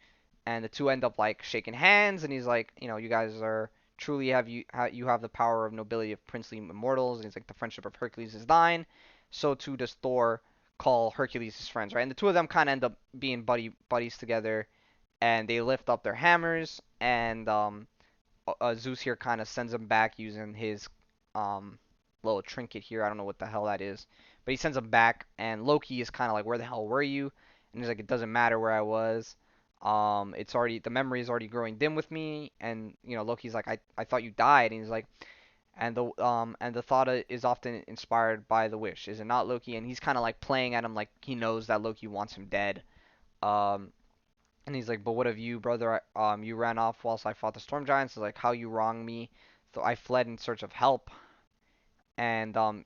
And the two end up like shaking hands, and he's like, you guys are truly you have the power of nobility of princely immortals. And he's like, the friendship of Hercules is thine. So too does Thor call Hercules his friends, right? And the two of them kind of end up being buddies together, and they lift up their hammers, and Zeus here kind of sends him back using his um, little trinket here. I don't know what the hell that is, but he sends him back, and Loki is kind of like, "Where the hell were you?" And he's like, "It doesn't matter where I was. The memory is already growing dim with me." And Loki's like, "I thought you died," and he's like, "And the thought is often inspired by the wish, is it not, Loki?" And he's kind of like playing at him like he knows that Loki wants him dead. Um, and he's like, but what of you, brother? You ran off whilst I fought the storm giants. It's like, how you wronged me. So I fled in search of help. And the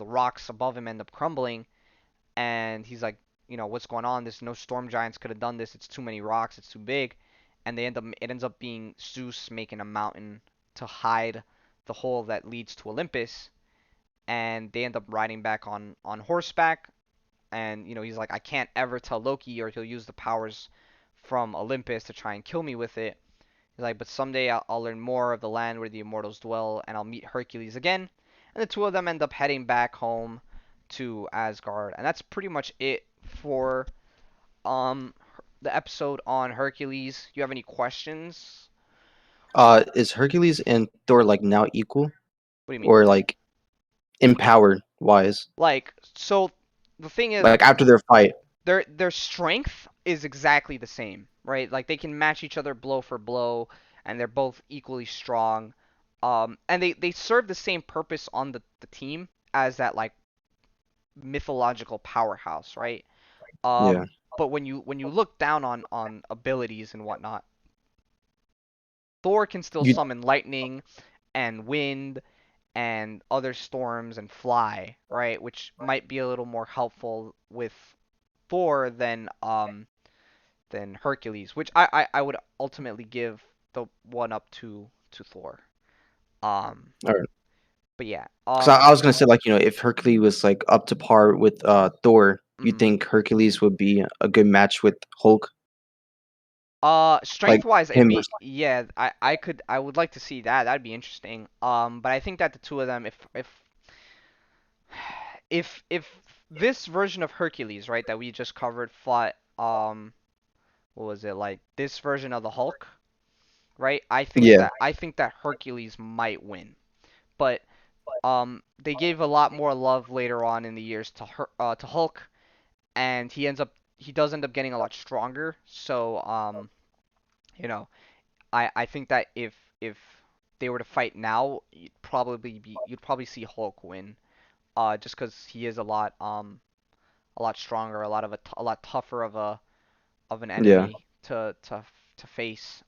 rocks above him end up crumbling. And he's like, what's going on? There's no storm giants could have done this. It's too many rocks. It's too big. And it ends up being Zeus making a mountain to hide the hole that leads to Olympus. And they end up riding back on horseback. And he's like, I can't ever tell Loki, or he'll use the powers from Olympus to try and kill me with it. He's like, but someday I'll learn more of the land where the immortals dwell, and I'll meet Hercules again. And the two of them end up heading back home to Asgard, and that's pretty much it for um the episode on Hercules. You have any questions? Is Hercules and Thor like now equal, What do you mean? or like empowered wise? Like, so the thing is, Like after their fight? their strength is exactly the same, right? Like they can match each other blow for blow, and they're both equally strong. And they serve the same purpose on the team as that like mythological powerhouse, right? Yeah. But when you look down on abilities and whatnot, Thor can still You summon lightning and wind and other storms and fly, right? Which might be a little more helpful with Thor than Hercules, which I would ultimately give the one up to Thor. Um, All right. but yeah. Because I was gonna say, like, if Hercules was like up to par with Thor, you Mhm. think Hercules would be a good match with Hulk? Like Strength wise, it'd him be, versus yeah. I would like to see that. That'd be interesting. But I think that the two of them, if this version of Hercules, right, that we just covered, fought what was it, like this version of the Hulk, right? I think yeah. that I think that Hercules might win. But they gave a lot more love later on in the years to to Hulk, and he does end up getting a lot stronger. So you know, I think that if they were to fight now, you'd probably see Hulk win. Just because he is a lot stronger, a lot tougher of an Yeah. enemy to face.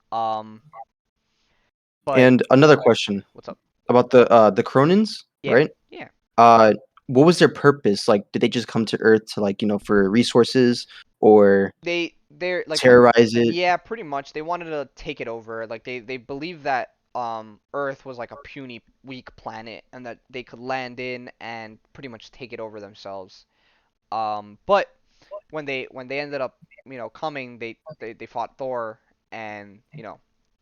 But And another question what's up? about the Cronins, Yeah, right? yeah. Uh, what was their purpose? Like, did they just come to Earth to like for resources or They're like terrorize it? yeah, pretty much. They wanted to take it over. Like they believe that Earth was like a puny, weak planet, and that they could land in and pretty much take it over themselves. But when they ended up coming, they fought Thor, and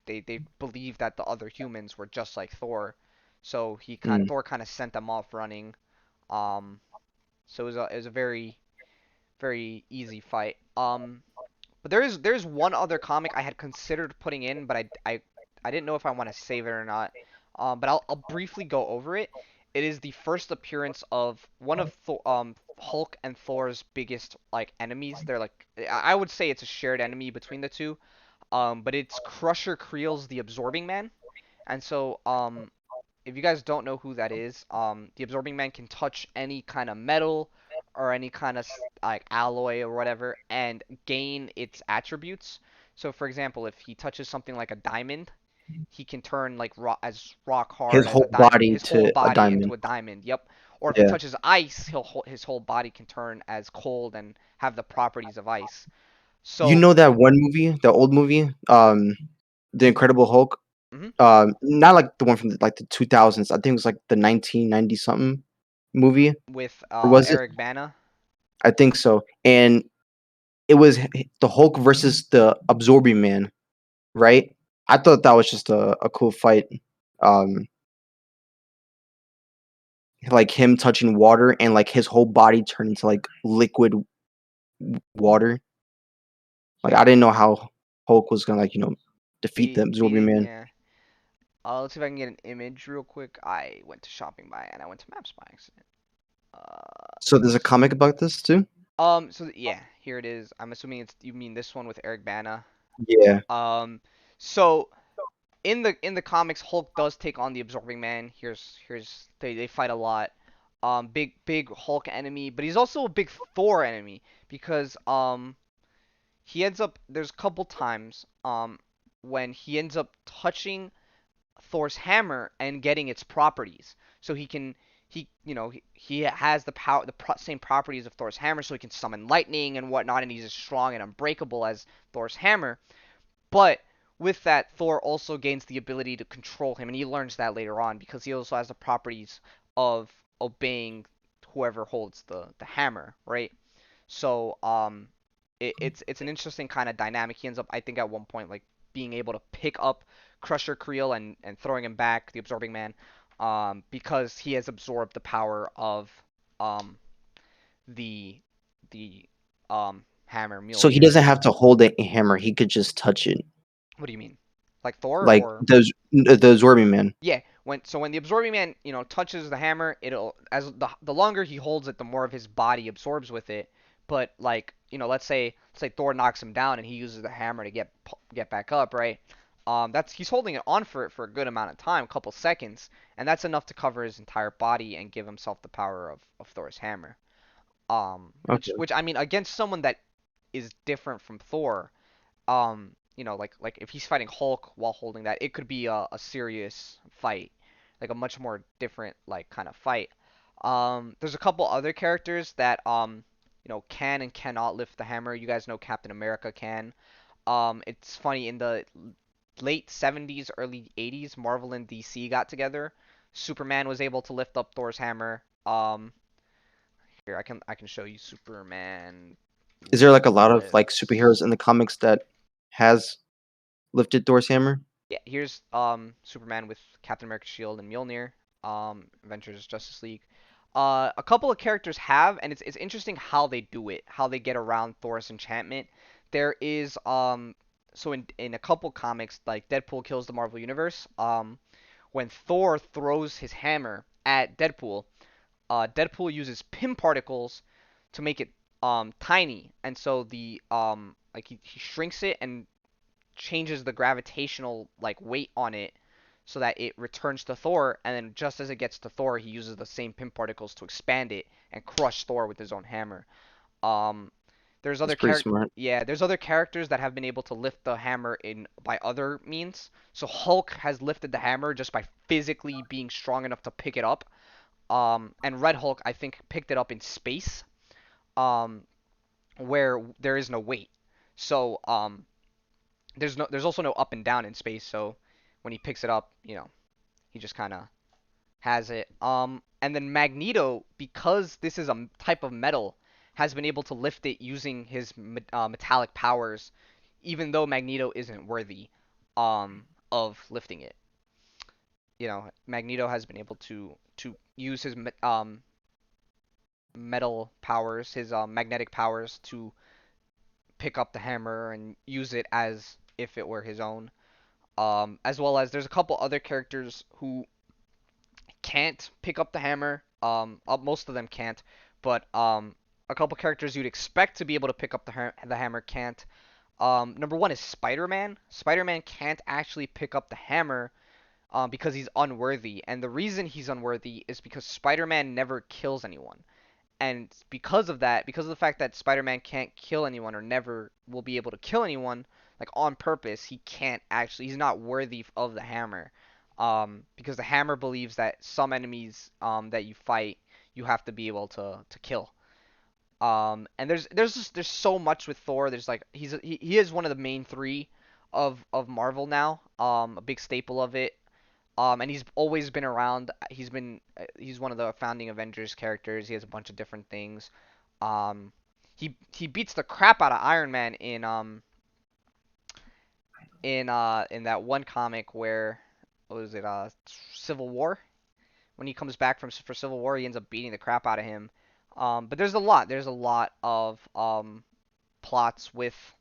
they believed that the other humans were just like Thor, so Mm. Thor kind of sent them off running. So it was a very easy fight. But there's one other comic I had considered putting in, but I didn't know if I want to save it or not. But I'll briefly go over it. It is the first appearance of one of Hulk and Thor's biggest like enemies. They're like I would say it's a shared enemy between the two. But it's Crusher Creel's the Absorbing Man. And so if you guys don't know who that is, the Absorbing Man can touch any kind of metal or any kind of like alloy or whatever and gain its attributes. So, for example, if he touches something like a diamond, he can turn like as rock His hard as a whole diamond, body his whole to a body into diamond. a diamond. Yep. Or if he Yeah. touches ice, his whole body can turn as cold and have the properties of ice. You So, know that one movie, the old movie, The Incredible Hulk? mhm, Not like the one from like the 2000s. I think it was like the 1990 something movie. with Or was it? Eric Bana. I think so. And it was the Hulk versus the Absorbing Man, right? I thought that was just a cool fight. Um, like him touching water and like his whole body turned into like liquid water. Like I didn't know how Hulk was gonna defeat the Beat Absorbing it, Man. yeah. Let's see if I can get an image real quick. I went to shopping by and I went to Maps by accident. So there's a comic about this too. Yeah, here it is. I'm assuming it's you mean this one with Eric Bana. Yeah. Um, so in the comics, Hulk does take on the Absorbing Man. Here's they fight a lot. Big Hulk enemy, but he's also a big Thor enemy because he ends up there's a couple times when he ends up touching Thor's hammer and getting its properties. So he has the power same properties of Thor's hammer, so he can summon lightning and whatnot, and he's as strong and unbreakable as Thor's hammer. But with that, Thor also gains the ability to control him, and he learns that later on because he also has the properties of obeying whoever holds the hammer, right? So it's an interesting kind of dynamic. He ends up, I think, at one point like being able to pick up Crusher Creel and throwing him back, the Absorbing Man, because he has absorbed the power of um the the hammer So he Mjolnir. doesn't have to hold a hammer. He could just touch it, What do you mean? Like Thor like or the Absorbing Man. yeah, when the absorbing man, touches the hammer, it'll as the longer he holds it, the more of his body absorbs with it. But like, let's say Thor knocks him down and he uses the hammer to get back up, right? That's he's holding it on for a good amount of time, a couple seconds, and that's enough to cover his entire body and give himself the power of Thor's hammer. Okay. Which I mean, against someone that is different from Thor, like if he's fighting Hulk while holding that, it could be a serious fight, like a much more different like kind of fight. There's a couple other characters that can and cannot lift the hammer. You guys know Captain America can. It's funny in the late 70s, early 80s, Marvel and DC got together. Superman was able to lift up Thor's hammer. Here I can show you Superman Is there like a lot of like superheroes lifts. in the comics that has lifted Thor's hammer? Yeah, here's Superman with Captain America's shield and Mjolnir, Avengers Justice League. A couple of characters have, and it's interesting how they do it, how they get around Thor's enchantment. There is so in a couple comics like Deadpool kills the Marvel Universe, when Thor throws his hammer at Deadpool. Deadpool uses Pym particles to make it tiny, and so the like he shrinks it and changes the gravitational like weight on it so that it returns to Thor, and then just as it gets to Thor, he uses the same Pym particles to expand it and crush Thor with his own hammer. Um, there's That's other pretty character smart. Yeah, there's other characters that have been able to lift the hammer in by other means. So Hulk has lifted the hammer just by physically being strong enough to pick it up. And Red Hulk, I think, picked it up in space, um, where there is no weight. So there's also no up and down in space. So when he picks it up, he just kind of has it. And then Magneto, because this is a type of metal, has been able to lift it using his metallic powers, even though Magneto isn't worthy, of lifting it. Magneto has been able to use his metal powers, his magnetic powers, to pick up the hammer and use it as if it were his own. As well as there's a couple other characters who can't pick up the hammer. Most of them can't, but a couple characters you'd expect to be able to pick up the hammer can't. Number one is Spider-Man. Spider-Man can't actually pick up the hammer because he's unworthy, and the reason he's unworthy is because Spider-Man never kills anyone. And because of that, because of the fact that Spider-Man can't kill anyone or never will be able to kill anyone, like on purpose, he's not worthy of the hammer. Because the hammer believes that some enemies that you fight, you have to be able to kill. And there's so much with Thor. There's like he is one of the main three of Marvel now. A big staple of it. And he's always been around. He's one of the founding Avengers characters. He has a bunch of different things. Um, he beats the crap out of Iron Man in that one comic where, what was it, Civil War. When he comes back for Civil War, he ends up beating the crap out of him. But there's a lot of plots with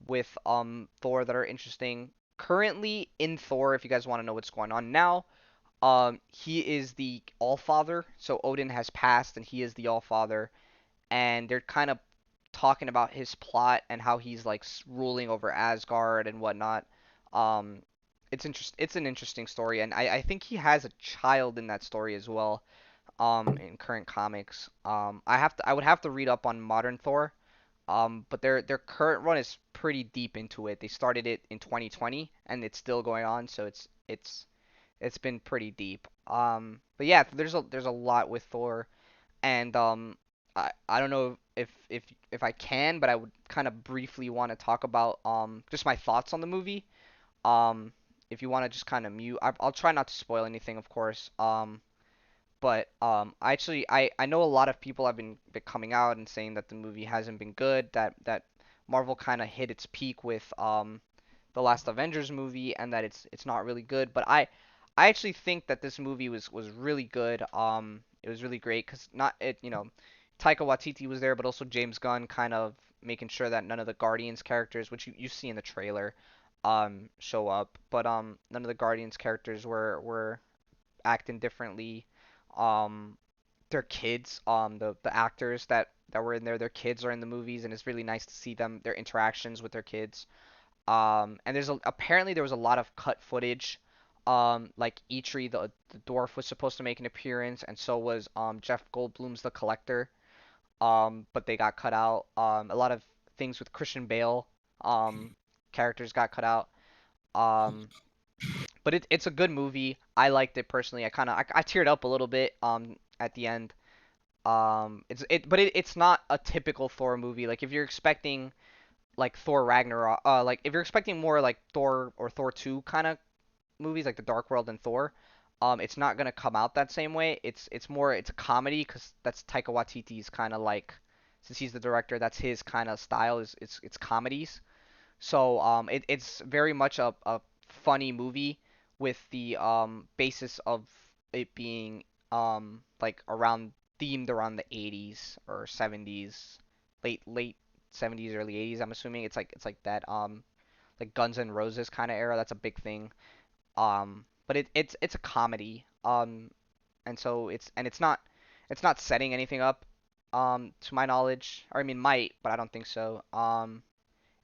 Thor that are interesting. Currently in Thor, if you guys want to know what's going on now, he is the All Father. So Odin has passed, and he is the All Father, and they're kind of talking about his plot and how he's like ruling over Asgard and whatnot. Um, it's an interesting story, and I think he has a child in that story as well. In current comics, I would have to read up on modern Thor. But their current run is pretty deep into it. They started it in 2020, and it's still going on, so it's been pretty deep. But yeah, there's a lot with Thor, and I don't know if I can, but I would kind of briefly want to talk about just my thoughts on the movie. Um, if you want to just kind of mute, I'll try not to spoil anything, of course. But I know a lot of people have been coming out and saying that the movie hasn't been good, that Marvel kind of hit its peak with the last Avengers movie, and that it's not really good. But I actually think that this movie was really good. It was really great because not it you know Taika Waititi was there, but also James Gunn kind of making sure that none of the Guardians characters, which you see in the trailer, show up, but none of the Guardians characters were acting differently. Um, their kids, the actors that were in there, their kids are in the movies, and it's really nice to see their interactions with their kids. And apparently there was a lot of cut footage. Like Eitri, the dwarf, was supposed to make an appearance, and so was Jeff Goldblum's the Collector. But they got cut out. A lot of things with Christian Bale, characters got cut out. Um, but it's a good movie. I liked it personally. I teared up a little bit at the end. It's not a typical Thor movie. Like if you're expecting like Thor Ragnarok, like if you're expecting more like Thor or Thor 2 kind of movies like the Dark World and Thor, it's not gonna come out that same way. It's a comedy because that's Taika Waititi's kind of like, since he's the director, that's his kind of style, is it's comedies. So it's very much a funny movie with the basis of it being like themed around the 80s or 70s, late 70s, early 80s. I'm assuming it's like that like Guns N' Roses kind of era. That's a big thing. But it's a comedy. and so it's not setting anything up, to my knowledge, or I mean might, but I don't think so.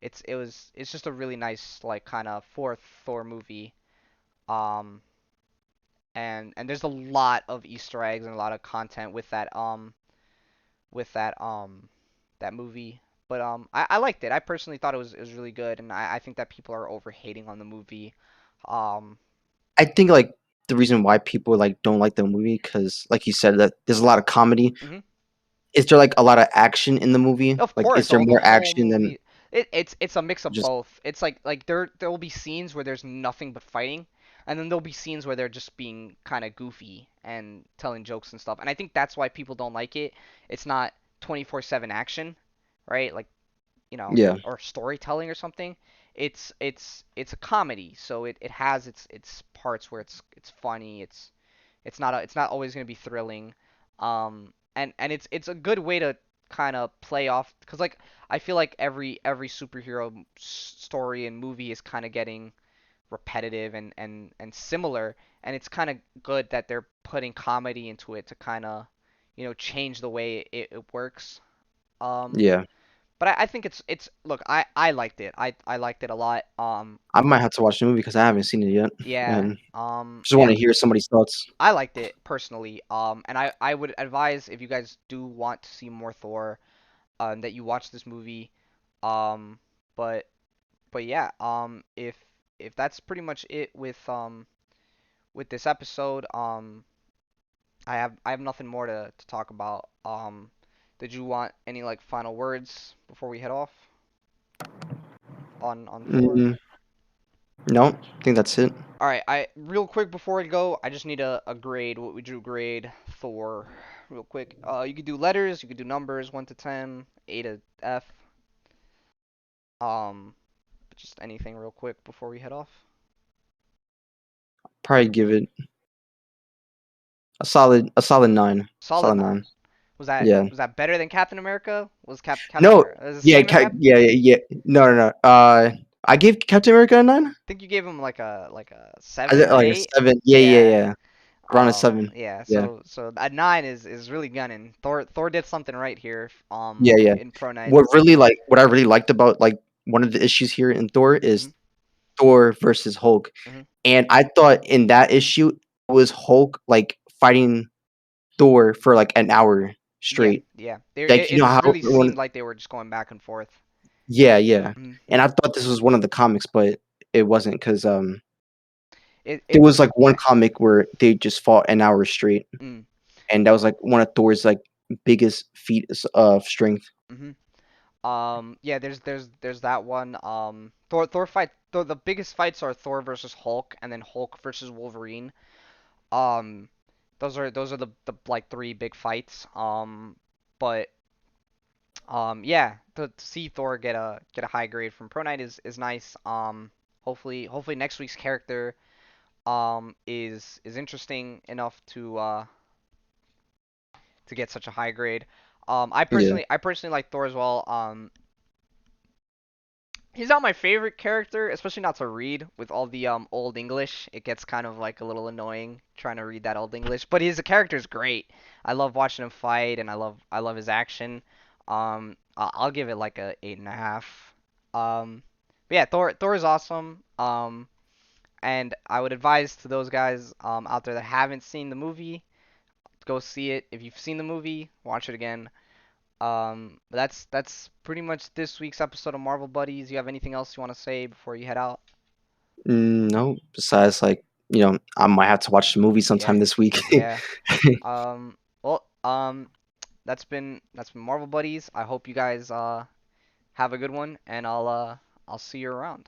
It's just a really nice like kind of fourth Thor movie. Um, and there's a lot of Easter eggs and a lot of content with that movie. But I liked it. I personally thought it was really good, and I think that people are overhating on the movie. Um, I think like the reason why people like don't like the movie because like you said that there's a lot of comedy. mhm. Is there like a lot of action in the movie? Of Like, course, is there the more whole action than movie it's a mix of just both. It's like there will be scenes where there's nothing but fighting, and then there'll be scenes where they're just being kind of goofy and telling jokes and stuff. And I think that's why people don't like it. It's not 24/7 action, right? Like, yeah, or storytelling or something. It's a comedy, so it has its parts where it's funny. It's not always going to be thrilling. And it's a good way to kind of play off because like I feel like every superhero story and movie is kind of getting repetitive and similar, and it's kind of good that they're putting comedy into it to kind of change the way it works. Um, yeah. but I think it's look, I liked it. I liked it a lot. I might have to watch the movie because I haven't seen it yet, Yeah. and just want to hear somebody's thoughts. I liked it personally. And I would advise if you guys do want to see more Thor, that you watch this movie. Um, but yeah, if that's pretty much it with this episode, I have nothing more to talk about. Did you want any like final words before we head off on Thor? Mm, no, I think that's it. All right, I real quick before we go, I just need a grade. What would you grade Thor? Real quick. You could do letters, you could do numbers, 1 to 10, A to F. Um, just anything real quick before we head off. Probably give it a solid nine. Solid Solid nine. nine. Yeah. Was that better than Captain America? Was Captain No. America? Is it the Yeah. same as Cap? Yeah. No. No. No. I gave Captain America a nine. Think you gave him like a I did, 7, an like a 8. 7. Yeah. Yeah. Yeah. Yeah. Around a 7. Yeah. Yeah. So a 9 is really gunning. Thor did something right here. Yeah. Yeah. In Pro Knight. What I really liked about like one of the issues here in Thor is Mhm. Thor versus Hulk, Mhm. and I thought in that issue it was Hulk like fighting Thor for like an hour Yeah. straight. Yeah. Like you know how Really when seemed like they were just going back and forth. yeah, yeah. Mhm. And I thought this was one of the comics, but it wasn't because there was It's like one comic where they just fought an hour straight, mm, and that was like one of Thor's like biggest feats of strength. mhm. Yeah, there's that one. Thor fight the biggest fights are Thor versus Hulk and then Hulk versus Wolverine. Um, those are the like three big fights. But yeah, to see Thor get a high grade from Pro Knight is nice. Hopefully next week's character is interesting enough to get such a high grade. Yeah. I personally like Thor as well. He's not my favorite character, especially not to read with all the old English. It gets kind of like a little annoying trying to read that old English, but his character is great. I love watching him fight, and I love his action. I'll give it like a 8.5. But yeah, Thor is awesome. And I would advise to those guys out there that haven't seen the movie, go see it. If you've seen the movie, watch it again. That's pretty much this week's episode of Marvel Buddies. You have anything else you want to say before you head out? No, besides like I might have to watch the movie Yeah, sometime this week. yeah. Well, that's been Marvel Buddies. I hope you guys have a good one, and I'll see you around.